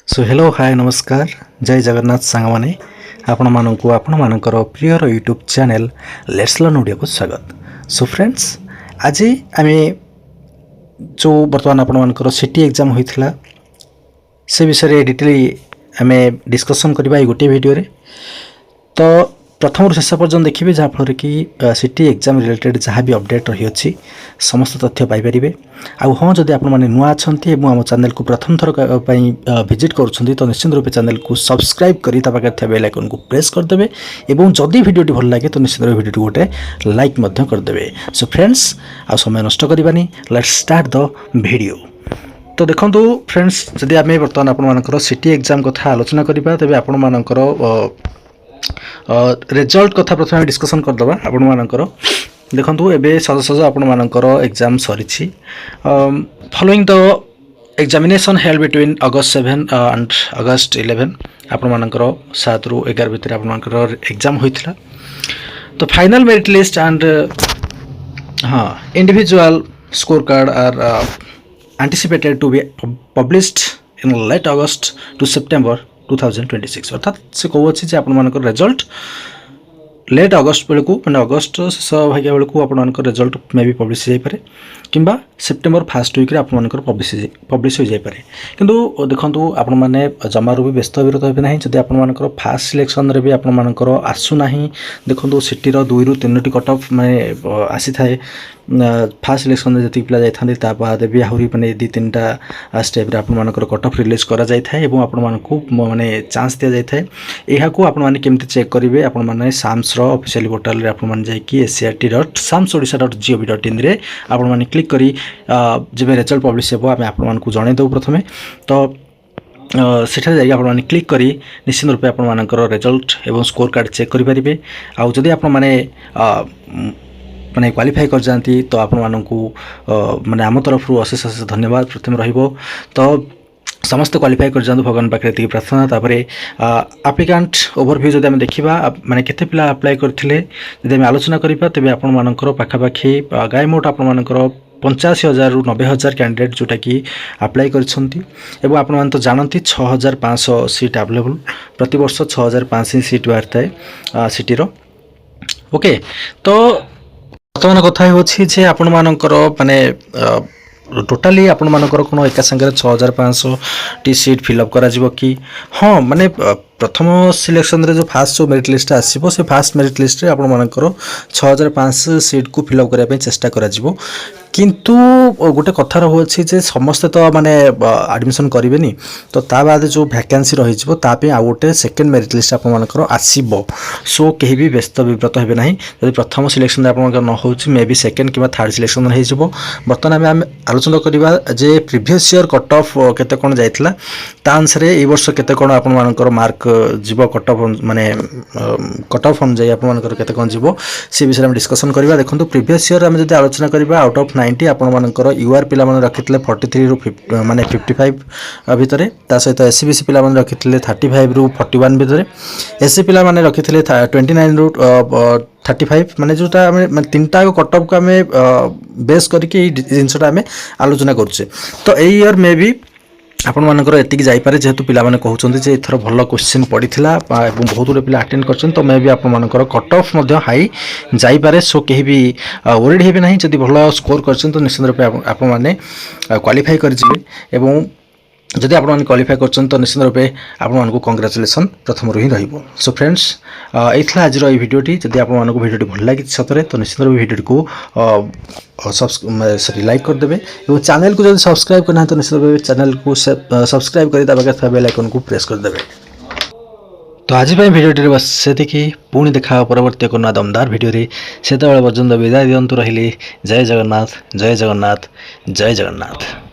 So hello hi नमस्कार जय जगन्नाथ सांग मैंने आपण मानकर prior YouTube channel let's learn Odia को स्वागत। सो फ्रेंड्स आज आम जो बर्तमान आपण मानकर सिटी एग्जाम होता से विषय डिटेली आम डिस्कसन करवा गोटे वीडियो रे। तो प्रथम शेष पर्यटन देखिए जहाँफल कि सिटी एग्जाम रिलेटेड जहाँ भी अपडेट रही अच्छी समस्त तथ्य पाइपर। आउ हाँ जदि आप नुआ अच्छा आम चैनल को प्रथम थर विजिट करुँच तो निश्चित रूप चैनल को सब्सक्राइब कर पाखे बेल आइकन को प्रेस करदे और जदि वीडियो भल लगे तो निश्चित वीडियो गोटे लाइक करदे। सो फ्रेंड्स आ समय नष्ट करवानी लेट्स स्टार्ट द वीडियो। तो देखो फ्रेंड्स जदि आम बर्तमान आपर सिटी एग्जाम कथा आलोचना करवा तेज आपर रिजल्ट कथा प्रथम डिस्कसन करदबा। आपण मानकर देखंतु एबे सज सज आपण मानकर एग्जाम सरीछि। Following the examination held between August 7 and August 11 आपण मानकर 7 रु 11 भितर आपण मानकर एग्जाम होइथिला। तो final merit list and individual score card are anticipated to be published in late August to September 2026। अर्थात से कहूँ अच्छी आप रिजल्ट लेट अगस्ट बेलू मैंने अगस्ट शेष भाग्या बेलू आप रिजल्ट मे भी पब्लिश हो जाए कि सेप्टेम्बर फास्ट वीक आप पब्लिश हो जाए। किंतु देखो आपण मैंने जमारू भी व्यस्त विरत हे ना जब आप फास्ट सिलेक्शन भी आपर आसूना। देखो सिटी 2 ରୁ 3ଟି कट ऑफ मैंने आसी थाए फास्ट सिलेक्शन जी पिला जाता बाद भी आहरी मैंने 2-3टा स्टेप आपर कट ऑफ रिलीज करा माने चांस दि जाए। यह आपमि चेक करेंगे आपने साम्स ऑफिशियल पोर्टल scrt.samsodisha.gov.in रे आपने क्लिक करी जब रिजल्ट पब्लिश हो आपको जनईदेव प्रथमे। तो सेठा जाइए आपने क्लिक करी निश्चित रूप आपर रिजल्ट एवं स्कोर कार्ड चेक करेंगे। आउ जदि आप माने क्वालिफाई कर जाती तो आपण माने आम तरफ अशेष अशेष धन्यवाद प्रथम रहिबो। तो समस्त क्वालिफाई कर जातु भगवान पाखे ये प्रार्थना। तापर आप्लिकांट ओवरव्यू जब आम देखा माने केते पिला अप्लाई करथिले जदि आम आलोचना करिबा तेबे आपण मानकर पाखापाखि गाय मोट आपण मानकर 85,000 ରୁ 90,000 कैंडिडेट जोटा कि अप्लाई करछंती। एवं आपण मान तो जानती 6,500 सीट अवेलेबल प्रति वर्ष 6,500 सीट बाहर थाए सिटी रो। ओके तो बर्तमान कथा होछि आपण मानकर माने टोटाली आपण मानकर कोन एका संगे 6,500 टी सीट फिलअप करा जिवो कि हाँ माने प्रथम सिलेक्शन रे जो फास्ट जो मेरिट लिस्ट आसीबो से फास्ट मेरिट लिस्ट रे आपण मानकर 6,500 सीट को फिलअप करिया पे चेष्टा करा जिवो। किंतु गोटे कथा रहुछि जे समस्ते तो माने एडमिशन करेंगे तो ता बाद जो वैकेंसी रही आ गोटे सेकेंड मेरिट लिस्ट आप आसो। सो कहीं भी व्यस्त विव्रत हे ना जब प्रथम सिलेक्शन आप न हो मे भी सेकेंड कि थर्ड सिलेक्शन हो। बर्तमान आम आलोचना करवा जे प्रीवियस ईयर कट ऑफ केते कोन जाइतला ता अनुसार ए वर्ष केते कोन आपन मानकर मार्क जीवो कट ऑफ माने कट ऑफ अनुसार आपन मानकर केते कोन जीवो से विषय में डिस्कशन करवा। देखंतु प्रीवियस ईयर आम जदि आलोचना करवा आउट ऑफ 90 आपण मानकर यूआर पिला माने रखितले 43 ରୁ माने 55 भितरे ता सहित एससीबीसी पिला माने रखितले 35 ରୁ 41 भितरे एससी पिला माने रखितले 29 ରୁ 35 माने जोटा माने तीनटा कट ऑफ को आम बेस करके जिनसटा आम आलोचना करुचे। तो ए ईयर मे भी आपण मानकर एतिक जाइपारे जेहेतु पिला माने कहउचंती जे एथर भल क्वेश्चन पड़ीथिला एवं बहुत गुडे पिला अटेंड करछन तो मे भी आपण मानकर कट ऑफ मध्य हाई जाइपारे। सो केही भी वरीड हेबे नाही जदि भल स्कोर करछन तो निश्चित रूप आपण माने क्वालिफाई कर जिवे एवं जदि आप क्वालिफाई करछन तो निश्चित रूपे आपको कंग्रेचुलेसन प्रथम ही रहिबो। सो फ्रेंड्स एथला आज रो भिडियोटी जदि आपको भिडियोटी भल लागि सतरे तो निश्चित रूपे भिडियो को सॉरी लाइक कर देबे और चैनल को जदि सब्सक्राइब करना है तो निश्चित रूपे चैनल को सब्सक्राइब कर दबा बेल आइकन को प्रेस कर देबे। तो आज भिडियोटी बस से पुणी देखा परवर्ती एक नया दमदार भिडियो से पर्यंत विदाय दिंतु रही। जय जगन्नाथ जय जगन्नाथ जय जगन्नाथ।